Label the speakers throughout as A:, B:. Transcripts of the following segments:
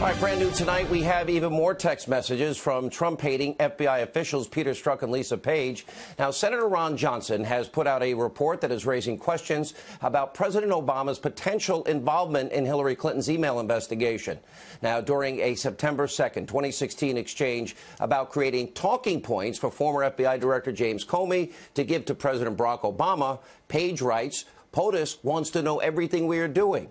A: All right, brand new tonight, we have even more text messages from Trump-hating FBI officials Peter Strzok and Lisa Page. Now, Senator Ron Johnson has put out a report that is raising questions about President Obama's potential involvement in Hillary Clinton's email investigation. Now, during a September 2nd, 2016 exchange about creating talking points for former FBI Director James Comey to give to President Barack Obama, Page writes, POTUS wants to know everything we are doing.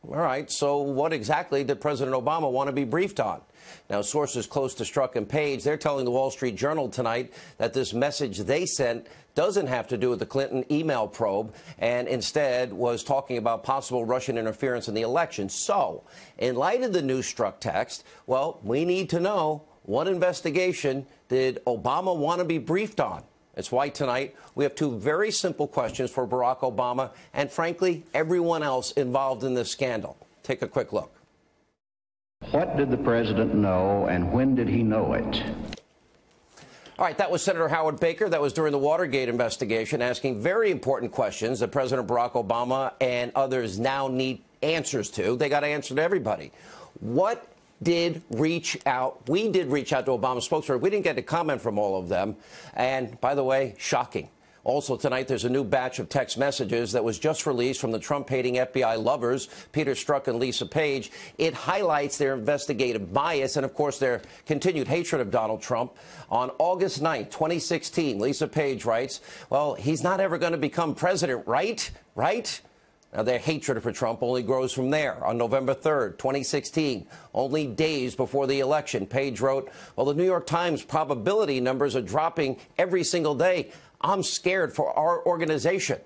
A: All right, so what exactly did President Obama want to be briefed on? Now, sources close to Strzok and Page, they're telling the Wall Street Journal tonight that this message they sent doesn't have to do with the Clinton email probe and instead was talking about possible Russian interference in the election. So, in light of the new Strzok text, well, we need to know, what investigation did Obama want to be briefed on? It's why tonight we have two very simple questions for Barack Obama and, frankly, everyone else involved in this scandal. Take a quick look.
B: What did the president know, and when did he know it?
A: All right, that was Senator Howard Baker. That was during the Watergate investigation, asking very important questions that President Barack Obama and others now need answers to. They got to answer to everybody. We did reach out to Obama's spokesperson. We didn't get a comment from all of them. And, by the way, shocking. Also tonight, there's a new batch of text messages that was just released from the Trump-hating FBI lovers, Peter Strzok and Lisa Page. It highlights their investigative bias and, of course, their continued hatred of Donald Trump. On August 9th, 2016, Lisa Page writes, well, he's not ever going to become president, right? Right? Now, their hatred for Trump only grows from there. On November 3rd, 2016, only days before the election, Page wrote, well, the New York Times probability numbers are dropping every single day. I'm scared for our organization.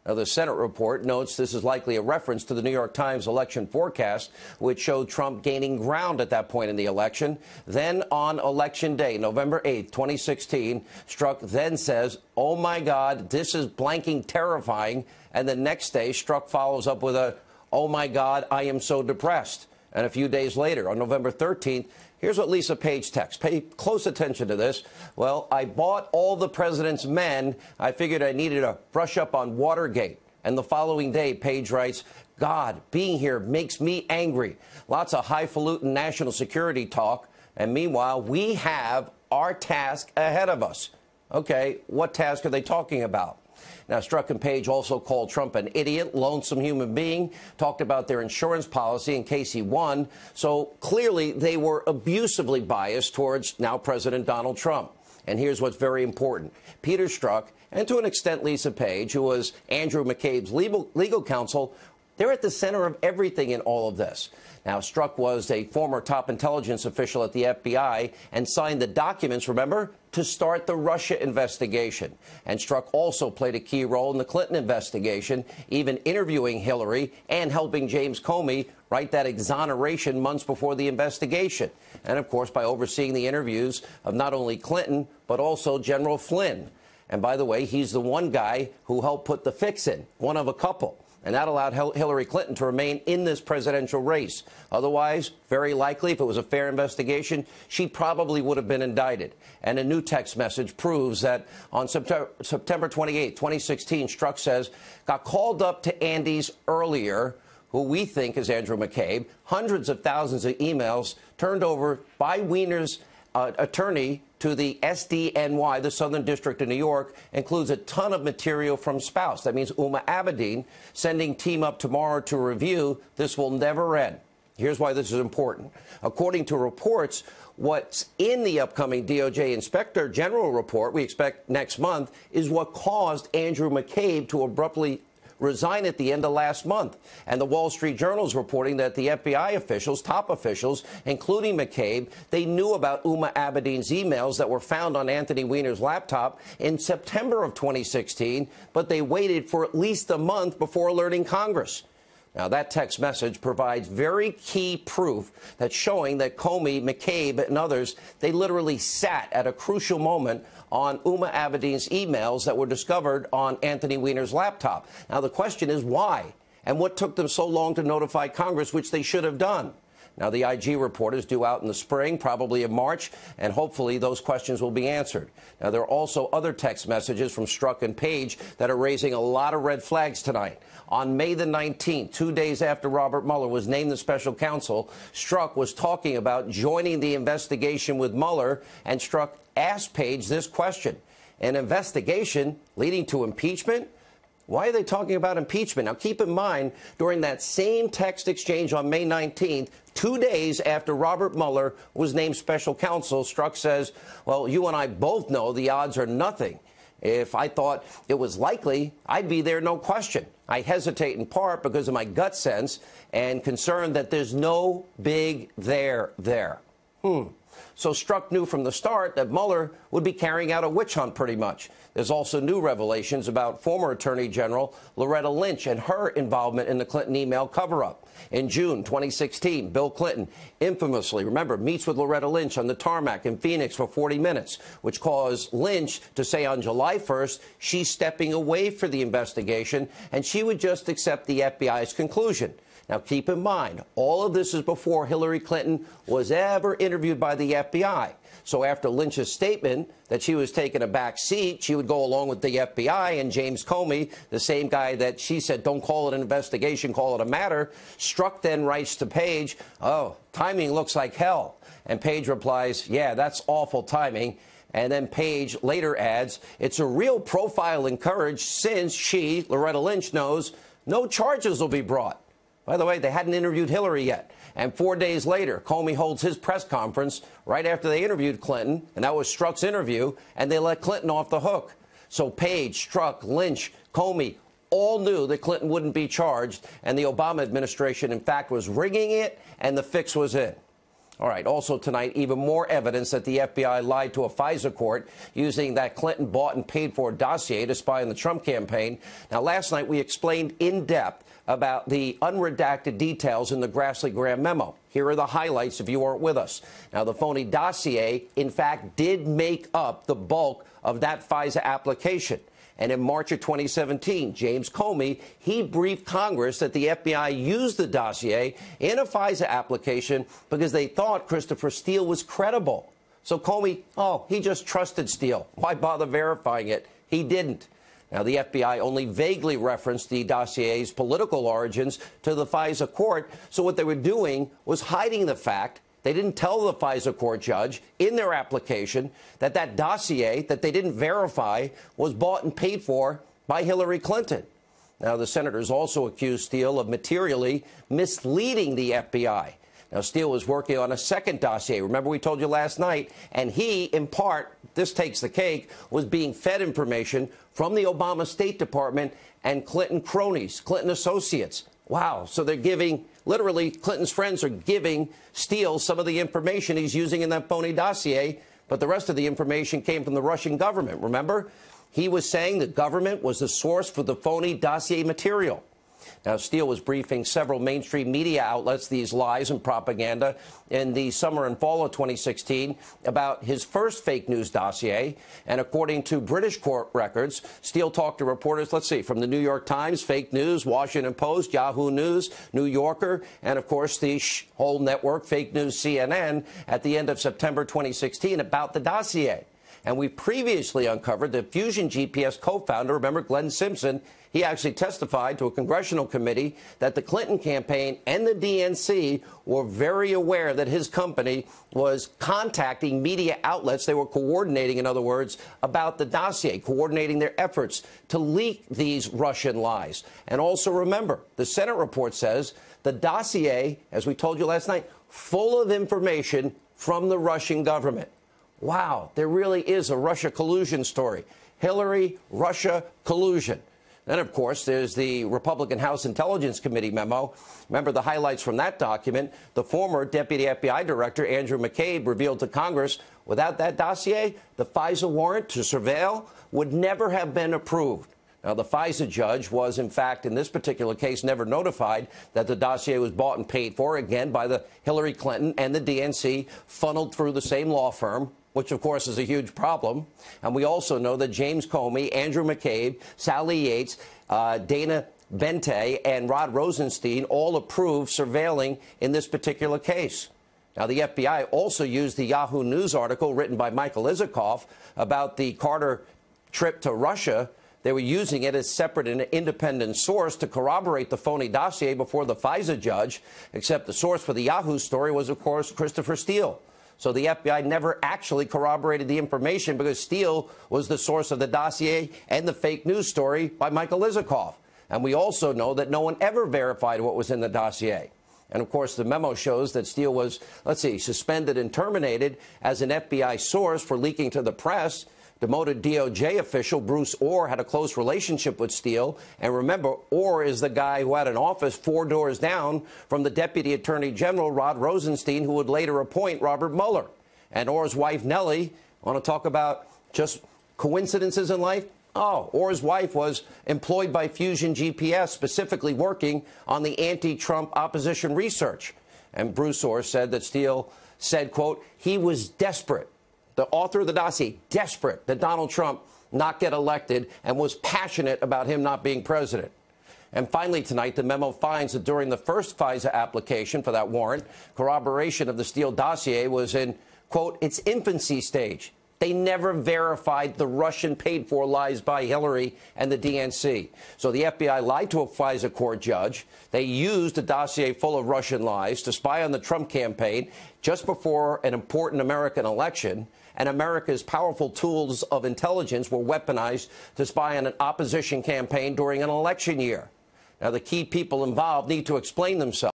A: Now, the Senate report notes this is likely a reference to the New York Times election forecast, which showed Trump gaining ground at that point in the election. Then on Election Day, November 8th, 2016, Strzok then says, oh, my God, this is blanking terrifying. And the next day, Strzok follows up with a, oh, my God, I am so depressed. And a few days later, on November 13th, here's what Lisa Page texts. Pay close attention to this. Well, I bought all the president's men. I figured I needed to brush up on Watergate. And the following day, Page writes, God, being here makes me angry. Lots of highfalutin national security talk. And meanwhile, we have our task ahead of us. Okay, what task are they talking about? Now, Strzok and Page also called Trump an idiot, lonesome human being, talked about their insurance policy in case he won. So clearly they were abusively biased towards now President Donald Trump. And here's what's very important. Peter Strzok, and to an extent Lisa Page, who was Andrew McCabe's legal counsel, they're at the center of everything in all of this. Now, Strzok was a former top intelligence official at the FBI and signed the documents, remember, to start the Russia investigation. And Strzok also played a key role in the Clinton investigation, even interviewing Hillary and helping James Comey write that exoneration months before the investigation. And, of course, by overseeing the interviews of not only Clinton, but also General Flynn. And, by the way, he's the one guy who helped put the fix in, one of a couple. And that allowed Hillary Clinton to remain in this presidential race. Otherwise, very likely, if it was a fair investigation, she probably would have been indicted. And a new text message proves that on September 28, 2016, Strzok says, got called up to Andy's earlier, who we think is Andrew McCabe, hundreds of thousands of emails turned over by Weiner's attorney to the SDNY, the Southern District of New York, includes a ton of material from spouse. That means Uma Abedin sending team up tomorrow to review. This will never end. Here's why this is important. According to reports, what's in the upcoming DOJ Inspector General report we expect next month is what caused Andrew McCabe to abruptly resign at the end of last month. And the Wall Street Journal is reporting that the FBI officials, top officials, including McCabe, they knew about Uma Abedin's emails that were found on Anthony Weiner's laptop in September of 2016, but they waited for at least a month before alerting Congress. Now, that text message provides very key proof that's showing that Comey, McCabe, and others, they literally sat at a crucial moment on Uma Abedin's emails that were discovered on Anthony Weiner's laptop. Now, the question is why? And what took them so long to notify Congress, which they should have done? Now, the IG report is due out in the spring, probably in March, and hopefully those questions will be answered. Now, there are also other text messages from Strzok and Page that are raising a lot of red flags tonight. On May the 19th, 2 days after Robert Mueller was named the special counsel, Strzok was talking about joining the investigation with Mueller, and Strzok asked Page this question: an investigation leading to impeachment? Why are they talking about impeachment? Now, keep in mind, during that same text exchange on May 19th, 2 days after Robert Mueller was named special counsel, Strzok says, well, you and I both know the odds are nothing. If I thought it was likely, I'd be there, no question. I hesitate in part because of my gut sense and concern that there's no big there. So Strzok knew from the start that Mueller would be carrying out a witch hunt pretty much. There's also new revelations about former Attorney General Loretta Lynch and her involvement in the Clinton email cover-up. In June 2016, Bill Clinton infamously, remember, meets with Loretta Lynch on the tarmac in Phoenix for 40 minutes, which caused Lynch to say on July 1st she's stepping away for the investigation and she would just accept the FBI's conclusion. Now, keep in mind, all of this is before Hillary Clinton was ever interviewed by the FBI. So after Lynch's statement that she was taking a back seat, she would go along with the FBI, and James Comey, the same guy that she said, don't call it an investigation, call it a matter, Strzok then writes to Page, oh, timing looks like hell. And Page replies, yeah, that's awful timing. And then Page later adds, it's a real profile in courage since she, Loretta Lynch, knows no charges will be brought. By the way, they hadn't interviewed Hillary yet. And 4 days later, Comey holds his press conference right after they interviewed Clinton, and that was Strzok's interview, and they let Clinton off the hook. So Page, Strzok, Lynch, Comey all knew that Clinton wouldn't be charged, and the Obama administration, in fact, was rigging it, and the fix was in. All right, also tonight, even more evidence that the FBI lied to a FISA court using that Clinton bought and paid for dossier to spy on the Trump campaign. Now, last night, we explained in depth about the unredacted details in the Grassley-Graham memo. Here are the highlights if you weren't with us. Now, the phony dossier, in fact, did make up the bulk of that FISA application. And in March of 2017, James Comey, he briefed Congress that the FBI used the dossier in a FISA application because they thought Christopher Steele was credible. So Comey, he just trusted Steele. Why bother verifying it? He didn't. Now, the FBI only vaguely referenced the dossier's political origins to the FISA court. So what they were doing was hiding the fact. They didn't tell the FISA court judge in their application that that dossier that they didn't verify was bought and paid for by Hillary Clinton. Now, the senators also accused Steele of materially misleading the FBI. Now, Steele was working on a second dossier. Remember, we told you last night, and he, in part, this takes the cake, was being fed information from the Obama State Department and Clinton cronies, Clinton associates. Wow. So they're giving, literally, Clinton's friends are giving Steele some of the information he's using in that phony dossier, but the rest of the information came from the Russian government. Remember? He was saying the government was the source for the phony dossier material. Now, Steele was briefing several mainstream media outlets, these lies and propaganda, in the summer and fall of 2016 about his first fake news dossier. And according to British court records, Steele talked to reporters, let's see, from the New York Times, Fake News, Washington Post, Yahoo News, New Yorker, and, of course, the whole network, Fake News CNN, at the end of September 2016 about the dossier. And we previously uncovered that Fusion GPS co-founder, remember Glenn Simpson, he actually testified to a congressional committee that the Clinton campaign and the DNC were very aware that his company was contacting media outlets. They were coordinating, in other words, about the dossier, coordinating their efforts to leak these Russian lies. And also remember, the Senate report says the dossier, as we told you last night, full of information from the Russian government. Wow, there really is a Russia collusion story. Hillary, Russia collusion. Then, of course, there's the Republican House Intelligence Committee memo. Remember the highlights from that document. The former Deputy FBI Director, Andrew McCabe, revealed to Congress, without that dossier, the FISA warrant to surveil would never have been approved. Now, the FISA judge was, in fact, in this particular case, never notified that the dossier was bought and paid for, again, by the Hillary Clinton and the DNC, funneled through the same law firm, which, of course, is a huge problem. And we also know that James Comey, Andrew McCabe, Sally Yates, Dana Bente and Rod Rosenstein all approved surveilling in this particular case. Now, the FBI also used the Yahoo News article written by Michael Isikoff about the Carter trip to Russia. They were using it as separate and independent source to corroborate the phony dossier before the FISA judge, except the source for the Yahoo story was, of course, Christopher Steele. So the FBI never actually corroborated the information because Steele was the source of the dossier and the fake news story by Michael Isikoff. And we also know that no one ever verified what was in the dossier. And, of course, the memo shows that Steele was, suspended and terminated as an FBI source for leaking to the press. Demoted DOJ official Bruce Orr had a close relationship with Steele. And remember, Orr is the guy who had an office 4 doors down from the Deputy Attorney General Rod Rosenstein, who would later appoint Robert Mueller. And Orr's wife, Nellie, want to talk about just coincidences in life? Oh, Orr's wife was employed by Fusion GPS, specifically working on the anti-Trump opposition research. And Bruce Orr said that Steele said, quote, he was desperate. The author of the dossier, desperate that Donald Trump not get elected and was passionate about him not being president. And finally tonight, the memo finds that during the first FISA application for that warrant, corroboration of the Steele dossier was in, quote, its infancy stage. They never verified the Russian paid-for lies by Hillary and the DNC. So the FBI lied to a FISA court judge. They used a dossier full of Russian lies to spy on the Trump campaign just before an important American election. And America's powerful tools of intelligence were weaponized to spy on an opposition campaign during an election year. Now, the key people involved need to explain themselves.